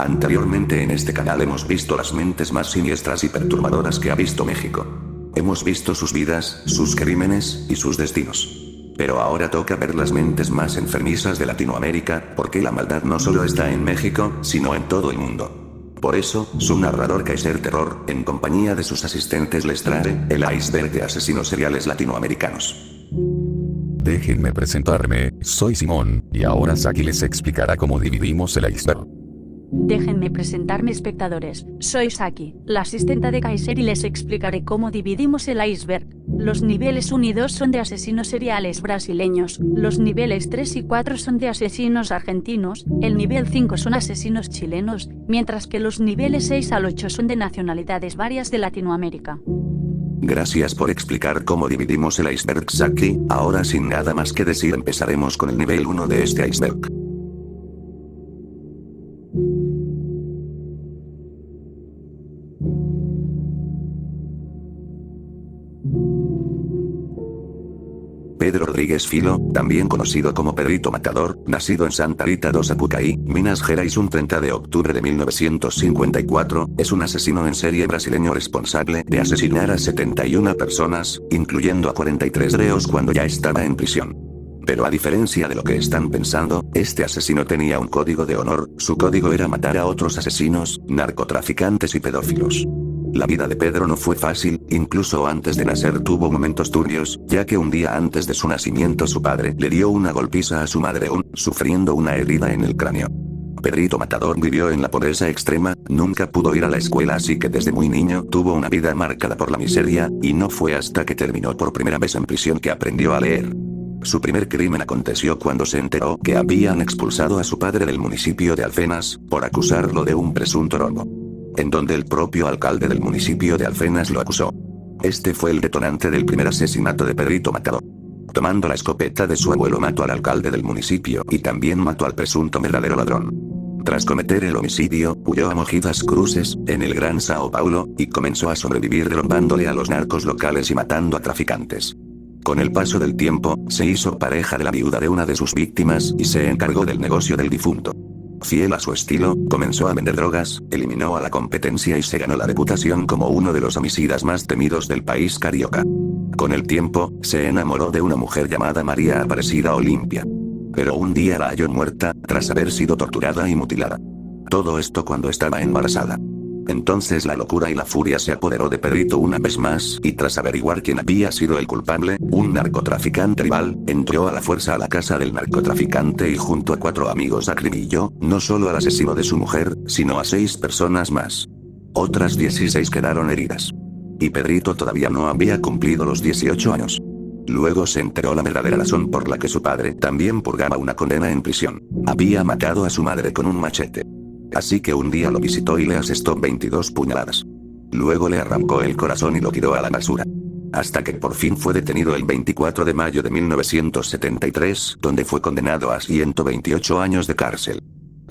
Anteriormente en este canal hemos visto las mentes más siniestras y perturbadoras que ha visto México. Hemos visto sus vidas, sus crímenes, y sus destinos. Pero ahora toca ver las mentes más enfermizas de Latinoamérica, porque la maldad no solo está en México, sino en todo el mundo. Por eso, su narrador Kaiser Terror, en compañía de sus asistentes les trae el iceberg de asesinos seriales latinoamericanos. Déjenme presentarme, soy Simón, y ahora Saki les explicará cómo dividimos el iceberg. Déjenme presentarme, espectadores, soy Saki, la asistenta de Kaiser, y les explicaré cómo dividimos el iceberg. Los niveles 1 y 2 son de asesinos seriales brasileños, los niveles 3 y 4 son de asesinos argentinos, el nivel 5 son asesinos chilenos, mientras que los niveles 6 al 8 son de nacionalidades varias de Latinoamérica. Gracias por explicar cómo dividimos el iceberg, Saki. Ahora sin nada más que decir empezaremos con el nivel 1 de este iceberg. Pedro Rodríguez Filo, también conocido como Pedrito Matador, nacido en Santa Rita do Sapucaí, Minas Gerais un 30 de octubre de 1954, es un asesino en serie brasileño responsable de asesinar a 71 personas, incluyendo a 43 reos cuando ya estaba en prisión. Pero a diferencia de lo que están pensando, este asesino tenía un código de honor, su código era matar a otros asesinos, narcotraficantes y pedófilos. La vida de Pedro no fue fácil, incluso antes de nacer tuvo momentos turbios, ya que un día antes de su nacimiento su padre le dio una golpiza a su madre sufriendo una herida en el cráneo. Pedrito Matador vivió en la pobreza extrema, nunca pudo ir a la escuela, así que desde muy niño tuvo una vida marcada por la miseria, y no fue hasta que terminó por primera vez en prisión que aprendió a leer. Su primer crimen aconteció cuando se enteró que habían expulsado a su padre del municipio de Alfenas, por acusarlo de un presunto robo. En donde el propio alcalde del municipio de Alfenas lo acusó. Este fue el detonante del primer asesinato de Pedrito Matador. Tomando la escopeta de su abuelo mató al alcalde del municipio y también mató al presunto verdadero ladrón. Tras cometer el homicidio, huyó a Mojidas Cruces, en el Gran Sao Paulo, y comenzó a sobrevivir robándole a los narcos locales y matando a traficantes. Con el paso del tiempo, se hizo pareja de la viuda de una de sus víctimas y se encargó del negocio del difunto. Fiel a su estilo, comenzó a vender drogas, eliminó a la competencia y se ganó la reputación como uno de los homicidas más temidos del país carioca. Con el tiempo, se enamoró de una mujer llamada María Aparecida Olimpia. Pero un día la halló muerta, tras haber sido torturada y mutilada. Todo esto cuando estaba embarazada. Entonces la locura y la furia se apoderó de Pedrito una vez más, y tras averiguar quién había sido el culpable, un narcotraficante rival, entró a la fuerza a la casa del narcotraficante y junto a 4 amigos acribilló, no solo al asesino de su mujer, sino a 6 personas más. Otras 16 quedaron heridas. Y Pedrito todavía no había cumplido los 18 años. Luego se enteró la verdadera razón por la que su padre también purgaba una condena en prisión. Había matado a su madre con un machete. Así que un día lo visitó y le asestó 22 puñaladas. Luego le arrancó el corazón y lo tiró a la basura. Hasta que por fin fue detenido el 24 de mayo de 1973, donde fue condenado a 128 años de cárcel.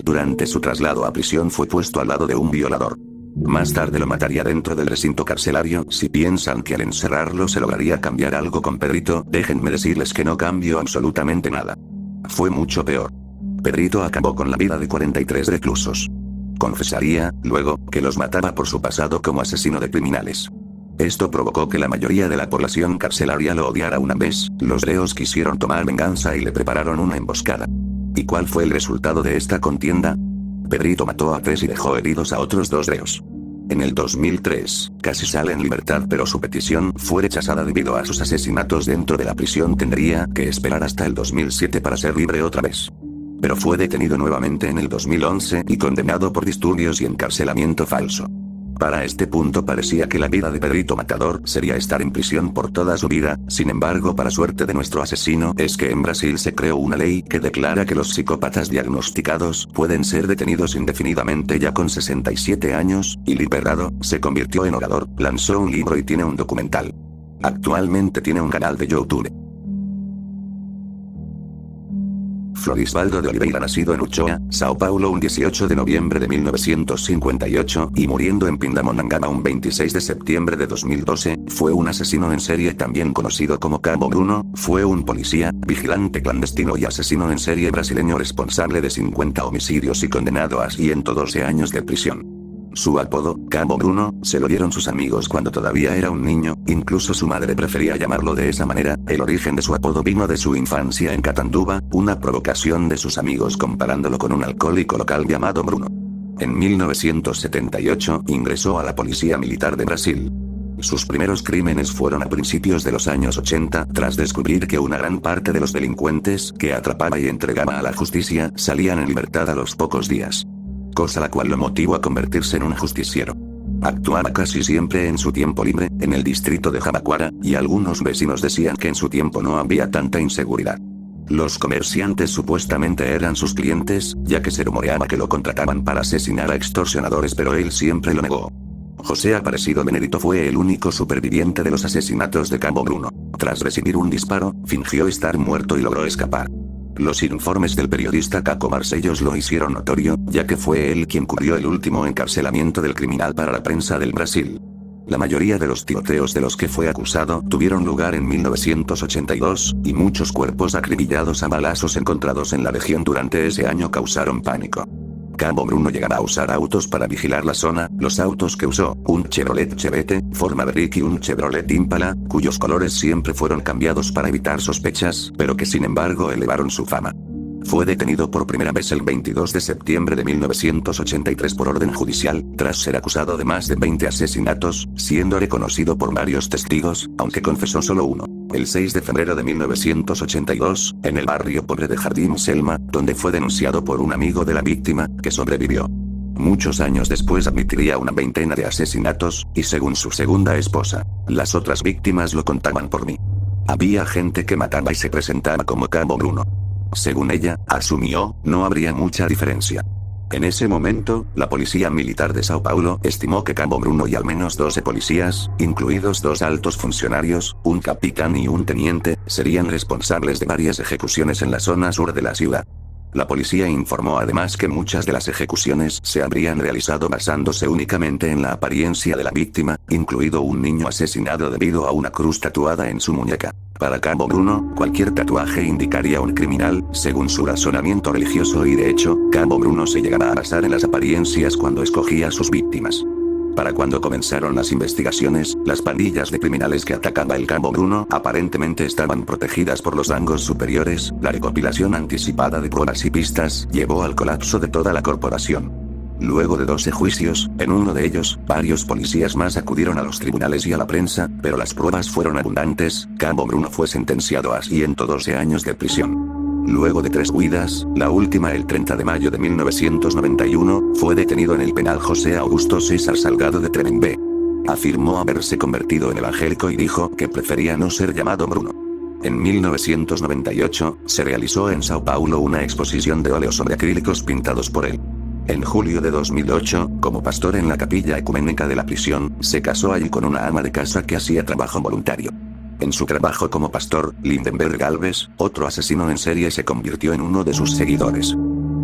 Durante su traslado a prisión fue puesto al lado de un violador. Más tarde lo mataría dentro del recinto carcelario. Si piensan que al encerrarlo se lograría cambiar algo con Pedrito, déjenme decirles que no cambió absolutamente nada. Fue mucho peor. Pedrito acabó con la vida de 43 reclusos. Confesaría, luego, que los mataba por su pasado como asesino de criminales. Esto provocó que la mayoría de la población carcelaria lo odiara. Una vez, los reos quisieron tomar venganza y le prepararon una emboscada. ¿Y cuál fue el resultado de esta contienda? Pedrito mató a 3 y dejó heridos a otros 2 reos. En el 2003, casi sale en libertad, pero su petición fue rechazada debido a sus asesinatos dentro de la prisión. Tendría que esperar hasta el 2007 para ser libre otra vez. Pero fue detenido nuevamente en el 2011 y condenado por disturbios y encarcelamiento falso. Para este punto parecía que la vida de Pedrito Matador sería estar en prisión por toda su vida. Sin embargo, para suerte de nuestro asesino, es que en Brasil se creó una ley que declara que los psicópatas diagnosticados pueden ser detenidos indefinidamente. Ya con 67 años, y liberado, se convirtió en orador, lanzó un libro y tiene un documental. Actualmente tiene un canal de YouTube. Florisvaldo de Oliveira, nacido en Uchoa, Sao Paulo un 18 de noviembre de 1958 y muriendo en Pindamonhangaba un 26 de septiembre de 2012, fue un asesino en serie también conocido como Cabo Bruno. Fue un policía, vigilante clandestino y asesino en serie brasileño responsable de 50 homicidios y condenado a 112 años de prisión. Su apodo, Cabo Bruno, se lo dieron sus amigos cuando todavía era un niño, incluso su madre prefería llamarlo de esa manera. El origen de su apodo vino de su infancia en Catanduva, una provocación de sus amigos comparándolo con un alcohólico local llamado Bruno. En 1978 ingresó a la Policía Militar de Brasil. Sus primeros crímenes fueron a principios de los años 80, tras descubrir que una gran parte de los delincuentes que atrapaba y entregaba a la justicia salían en libertad a los pocos días. Cosa la cual lo motivó a convertirse en un justiciero. Actuaba casi siempre en su tiempo libre, en el distrito de Jabaquara, y algunos vecinos decían que en su tiempo no había tanta inseguridad. Los comerciantes supuestamente eran sus clientes, ya que se rumoreaba que lo contrataban para asesinar a extorsionadores, pero él siempre lo negó. José Aparecido Benedito fue el único superviviente de los asesinatos de Cabo Bruno. Tras recibir un disparo, fingió estar muerto y logró escapar. Los informes del periodista Caco Barcellos lo hicieron notorio, ya que fue él quien cubrió el último encarcelamiento del criminal para la prensa del Brasil. La mayoría de los tiroteos de los que fue acusado tuvieron lugar en 1982, y muchos cuerpos acribillados a balazos encontrados en la región durante ese año causaron pánico. Cabo Bruno llegaba a usar autos para vigilar la zona. Los autos que usó, un Chevrolet Chevette, Ford Maverick y un Chevrolet Impala, cuyos colores siempre fueron cambiados para evitar sospechas, pero que sin embargo elevaron su fama. Fue detenido por primera vez el 22 de septiembre de 1983 por orden judicial, tras ser acusado de más de 20 asesinatos, siendo reconocido por varios testigos, aunque confesó solo uno. El 6 de febrero de 1982, en el barrio pobre de Jardín Selma, donde fue denunciado por un amigo de la víctima, que sobrevivió. Muchos años después admitiría una veintena de asesinatos, y según su segunda esposa, las otras víctimas lo contaban por mí. Había gente que mataba y se presentaba como Cabo Bruno. Según ella, asumió, no habría mucha diferencia. En ese momento, la Policía Militar de Sao Paulo estimó que Cabo Bruno y al menos 12 policías, incluidos 2 altos funcionarios, un capitán y un teniente, serían responsables de varias ejecuciones en la zona sur de la ciudad. La policía informó además que muchas de las ejecuciones se habrían realizado basándose únicamente en la apariencia de la víctima, incluido un niño asesinado debido a una cruz tatuada en su muñeca. Para Cabo Bruno, cualquier tatuaje indicaría a un criminal, según su razonamiento religioso, y de hecho, Cabo Bruno se llegaba a basar en las apariencias cuando escogía a sus víctimas. Para cuando comenzaron las investigaciones, las pandillas de criminales que atacaba el Cabo Bruno aparentemente estaban protegidas por los rangos superiores. La recopilación anticipada de pruebas y pistas llevó al colapso de toda la corporación. Luego de 12 juicios, en uno de ellos, varios policías más acudieron a los tribunales y a la prensa, pero las pruebas fueron abundantes. Cabo Bruno fue sentenciado a 112 años de prisión. Luego de 3 huidas, la última el 30 de mayo de 1991, fue detenido en el penal José Augusto César Salgado de Tremembé. Afirmó haberse convertido en evangélico y dijo que prefería no ser llamado Bruno. En 1998, se realizó en Sao Paulo una exposición de óleos sobre acrílicos pintados por él. En julio de 2008, como pastor en la capilla ecuménica de la prisión, se casó allí con una ama de casa que hacía trabajo voluntario. En su trabajo como pastor, Lindenberg Alves, otro asesino en serie, se convirtió en uno de sus seguidores.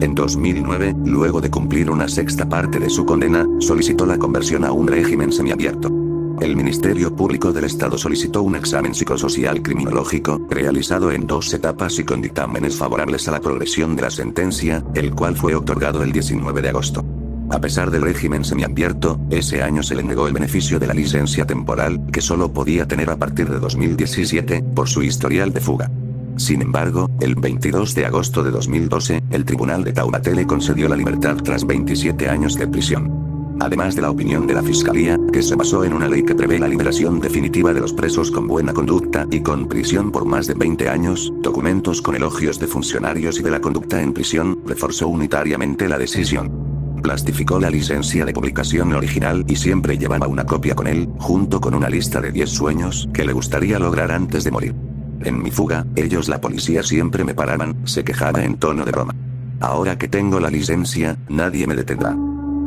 En 2009, luego de cumplir una sexta parte de su condena, solicitó la conversión a un régimen semiabierto. El Ministerio Público del Estado solicitó un examen psicosocial criminológico, realizado en 2 etapas y con dictámenes favorables a la progresión de la sentencia, el cual fue otorgado el 19 de agosto. A pesar del régimen semiabierto, ese año se le negó el beneficio de la licencia temporal, que solo podía tener a partir de 2017, por su historial de fuga. Sin embargo, el 22 de agosto de 2012, el tribunal de Taubaté le concedió la libertad tras 27 años de prisión. Además de la opinión de la Fiscalía, que se basó en una ley que prevé la liberación definitiva de los presos con buena conducta y con prisión por más de 20 años, documentos con elogios de funcionarios y de la conducta en prisión, reforzó unitariamente la decisión. Plastificó la licencia de publicación original y siempre llevaba una copia con él, junto con una lista de 10 sueños que le gustaría lograr antes de morir. En mi fuga, ellos, la policía, siempre me paraban, se quejaba en tono de broma. Ahora que tengo la licencia, nadie me detendrá.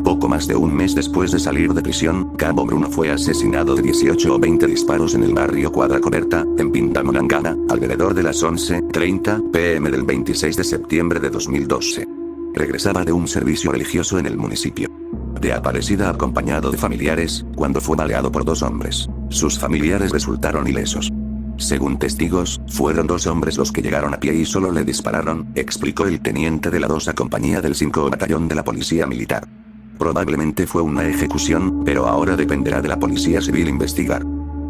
Poco más de un mes después de salir de prisión, Cabo Bruno fue asesinado de 18 o 20 disparos en el barrio Quadra Coberta, en Pindamonhangaba, alrededor de las 11:30 p.m. del 26 de septiembre de 2012. Regresaba de un servicio religioso en el municipio de Aparecida acompañado de familiares, cuando fue baleado por 2 hombres. Sus familiares resultaron ilesos. Según testigos, fueron 2 hombres los que llegaron a pie y solo le dispararon, explicó el teniente de la 2 compañía del 5 batallón de la policía militar. Probablemente fue una ejecución, pero ahora dependerá de la policía civil investigar.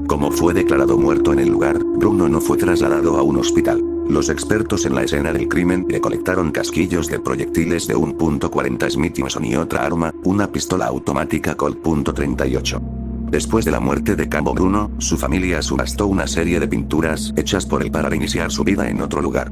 Como fue declarado muerto en el lugar, Bruno no fue trasladado a un hospital. Los expertos en la escena del crimen recolectaron casquillos de proyectiles de 1.40 Smith & Wesson y otra arma, una pistola automática Colt .38. Después de la muerte de Cabo Bruno, su familia subastó una serie de pinturas hechas por él para iniciar su vida en otro lugar.